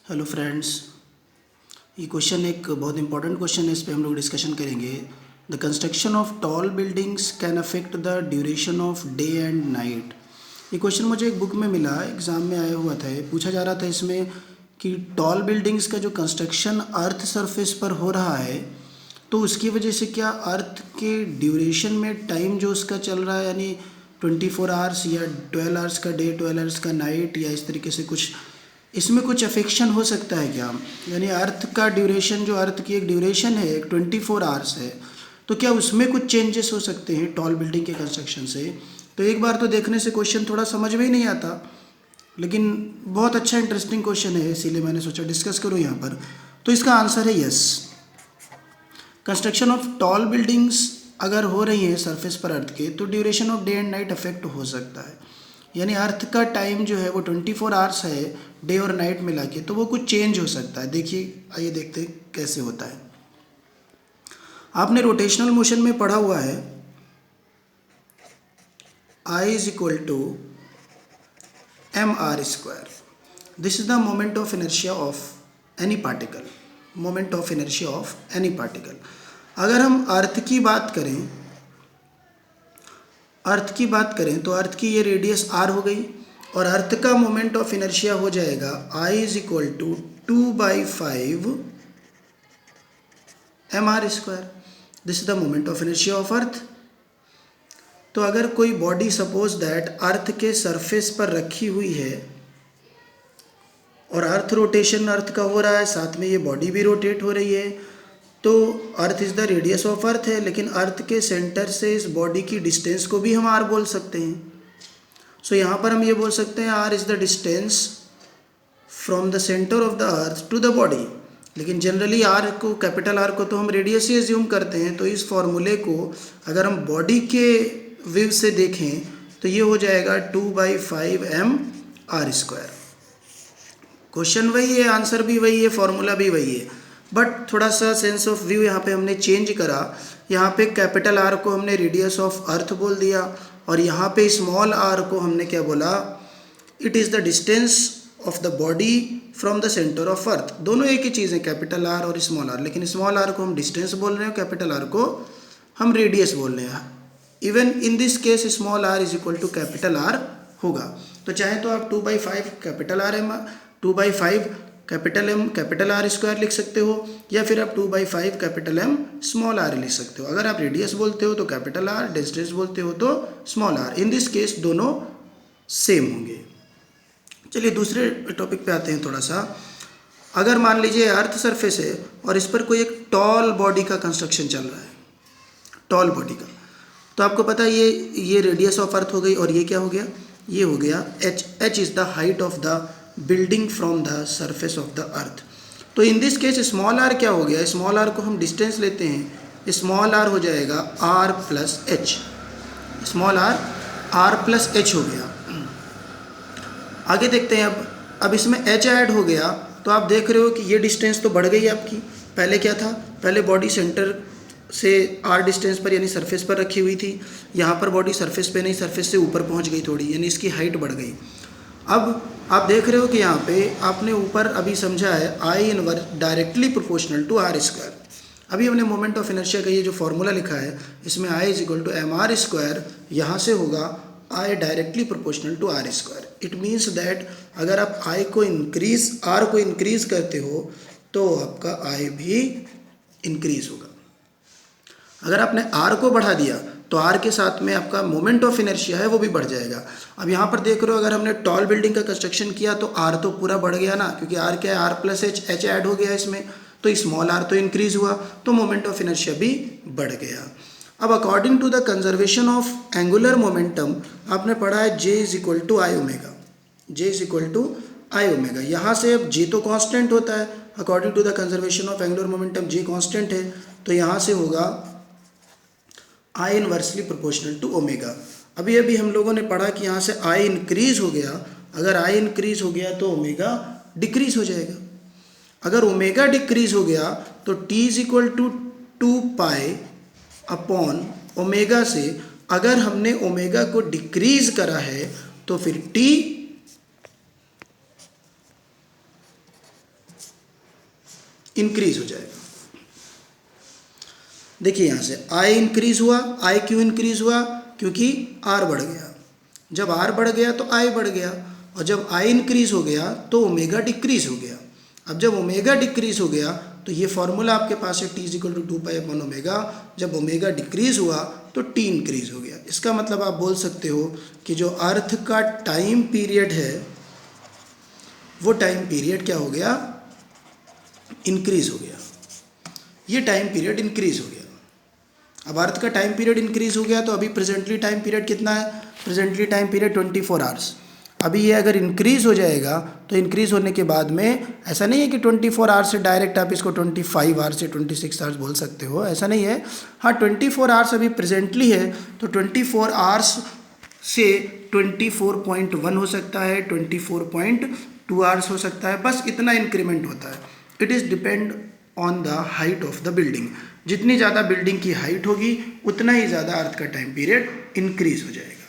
Hello friends, ये question एक बहुत इंपॉर्टेंट क्वेश्चन है। इस पे हम लोग डिस्कशन करेंगे। The construction of tall buildings can affect the duration of day and night. ये क्वेश्चन मुझे एक बुक में मिला, एग्ज़ाम में आया हुआ था। पूछा जा रहा था इसमें कि टॉल बिल्डिंग्स का जो कंस्ट्रक्शन अर्थ सरफेस पर हो रहा है, तो उसकी वजह से क्या अर्थ के ड्यूरेशन में टाइम जो उसका चल रहा है, यानी 24 आवर्स या 12 आवर्स का डे, 12 आवर्स का नाइट, या इस तरीके से कुछ इसमें कुछ अफेक्शन हो सकता है क्या? यानी अर्थ का ड्यूरेशन, जो अर्थ की एक ड्यूरेशन है, एक 24 आवर्स है, तो क्या उसमें कुछ चेंजेस हो सकते हैं टॉल बिल्डिंग के कंस्ट्रक्शन से? तो एक बार तो देखने से क्वेश्चन थोड़ा समझ में ही नहीं आता, लेकिन बहुत अच्छा इंटरेस्टिंग क्वेश्चन है, इसीलिए मैंने सोचा डिस्कस करूँ यहाँ पर। तो इसका आंसर है yes. Construction of tall buildings अगर हो रही है सरफेस पर अर्थ के, तो duration of day and night affect हो सकता है। यानी अर्थ का टाइम जो है वो 24 आवर्स है, डे और नाइट मिला के, तो वो कुछ चेंज हो सकता है। देखिए, आइए देखते हैं कैसे होता है। आपने रोटेशनल मोशन में पढ़ा हुआ है, I is equal to mr²। This is the moment of inertia of any particle. Moment of inertia of any particle. अगर हम अर्थ की बात करें तो अर्थ की ये रेडियस r हो गई, और अर्थ का मोमेंट ऑफ इनर्शिया हो जाएगा I is equal to 2/5 mr²। This is the moment of inertia of earth. तो अगर कोई बॉडी सपोज दैट अर्थ के सरफेस पर रखी हुई है, और अर्थ रोटेशन अर्थ का हो रहा है, साथ में ये बॉडी भी रोटेट हो रही है, तो earth is the radius of earth है, लेकिन अर्थ के सेंटर से इस बॉडी की डिस्टेंस को भी हम आर बोल सकते हैं। सो यहाँ पर हम ये बोल सकते हैं R is the distance from the centre of the earth to the body. लेकिन जनरली आर को, कैपिटल आर को तो हम रेडियस ही एज्यूम करते हैं। तो इस फॉर्मूले को अगर हम बॉडी के व्यू से देखें तो ये हो जाएगा 2/5 mr²। क्वेश्चन वही है, आंसर भी वही है, फॉर्मूला भी वही है, बट थोड़ा सा सेंस ऑफ व्यू यहाँ पे हमने चेंज करा। यहाँ पे कैपिटल आर को हमने रेडियस ऑफ अर्थ बोल दिया, और यहाँ पे स्मॉल आर को हमने क्या बोला? It is the distance of the body from the centre of earth. दोनों एक ही चीज़ है, कैपिटल आर और स्मॉल आर, लेकिन स्मॉल आर को हम डिस्टेंस बोल रहे हैं, कैपिटल आर को हम रेडियस बोल रहे हैं। Even in this case small R is equal to capital R होगा। तो चाहे तो आप 2/5 capital R M, 2/5 capital M capital R square लिख सकते हो, या फिर आप 2/5 कैपिटल एम स्मॉल आर लिख सकते हो। अगर आप रेडियस बोलते हो तो कैपिटल आर, डिस्टेंस बोलते हो तो small R. In this case दोनों सेम होंगे। चलिए दूसरे टॉपिक पे आते हैं थोड़ा सा। अगर मान लीजिए अर्थ सरफेस है और इस पर कोई एक टॉल बॉडी का कंस्ट्रक्शन चल रहा है, टॉल बॉडी का, तो आपको पता है ये रेडियस ऑफ अर्थ हो गई, और ये क्या हो गया? ये हो गया h। h is the height of the building from the surface of the earth. तो in this case small r क्या हो गया? स्मॉल आर को हम डिस्टेंस लेते हैं, स्मॉल आर हो जाएगा r plus H. Small R r plus H हो गया। आगे देखते हैं। अब इसमें h ऐड हो गया, तो आप देख रहे हो कि ये डिस्टेंस तो बढ़ गई आपकी। पहले क्या था? पहले बॉडी सेंटर से r डिस्टेंस पर यानी सरफेस पर रखी हुई थी, यहाँ पर बॉडी सरफेस पे नहीं, सरफेस से ऊपर पहुँच गई थोड़ी, यानी इसकी हाइट बढ़ गई। अब आप देख रहे हो कि यहाँ पे आपने ऊपर अभी समझा है I inverse directly proportional to r²। अभी हमने मोमेंट ऑफ इनर्शिया का ये जो फॉर्मूला लिखा है, इसमें I is equal to mr², यहाँ से होगा I directly proportional to r²। It means that अगर आप I को इंक्रीज, R को इंक्रीज करते हो तो आपका I भी इंक्रीज होगा। अगर आपने R को बढ़ा दिया तो R के साथ में आपका मोमेंट ऑफ इनर्शिया है वो भी बढ़ जाएगा। अब यहाँ पर देख रहे हो, अगर हमने टॉल बिल्डिंग का कंस्ट्रक्शन किया तो R तो पूरा बढ़ गया ना, क्योंकि R क्या है? R plus H, H add हो गया इसमें, तो स्मॉल r तो इंक्रीज हुआ, तो मोमेंट ऑफ इनर्शिया भी बढ़ गया। अब according to the conservation of angular momentum, आपने पढ़ा है J is equal to I omega. J is equal to I omega. यहाँ से अब J तो कांस्टेंट होता है, according to the conservation of angular momentum J constant है, तो यहाँ से होगा I inversely proportional to omega. अभी हम लोगों ने पढ़ा कि यहाँ से I इंक्रीज हो गया। अगर I इंक्रीज हो गया तो ओमेगा डिक्रीज हो जाएगा। अगर ओमेगा डिक्रीज हो गया तो T is equal to 2π upon omega से, अगर हमने ओमेगा को डिक्रीज करा है तो फिर T इंक्रीज हो जाएगा। देखिए यहाँ से आई इंक्रीज हुआ, आई क्यों इंक्रीज हुआ? क्योंकि आर बढ़ गया। जब आर बढ़ गया तो आई बढ़ गया, और जब आई इंक्रीज हो गया तो ओमेगा डिक्रीज हो गया। अब जब ओमेगा डिक्रीज हो गया तो ये फॉर्मूला आपके पास है T इक्वल टू 2π/ओमेगा। जब ओमेगा डिक्रीज हुआ तो T इंक्रीज हो गया। इसका मतलब आप बोल सकते हो कि जो अर्थ का टाइम पीरियड है वो टाइम पीरियड क्या हो गया? इंक्रीज हो गया। ये टाइम पीरियड इंक्रीज हो गया। अब अर्थ का टाइम पीरियड इंक्रीज हो गया तो अभी प्रेजेंटली टाइम पीरियड कितना है? Presently time period 24 hours. अभी ये अगर इंक्रीज हो जाएगा तो इंक्रीज होने के बाद में ऐसा नहीं है कि 24 आवर्स से डायरेक्ट आप इसको 25 आवर्स से 26 आवर्स बोल सकते हो, ऐसा नहीं है। हाँ 24 आवर्स अभी प्रेजेंटली है तो 24 आवर्स से 24.1 हो सकता है, 24.2 आवर्स हो सकता है, बस इतना इंक्रीमेंट होता है। It is depend on the height of the building. जितनी ज़्यादा बिल्डिंग की हाइट होगी उतना ही ज़्यादा अर्थ का टाइम पीरियड इंक्रीज हो जाएगा।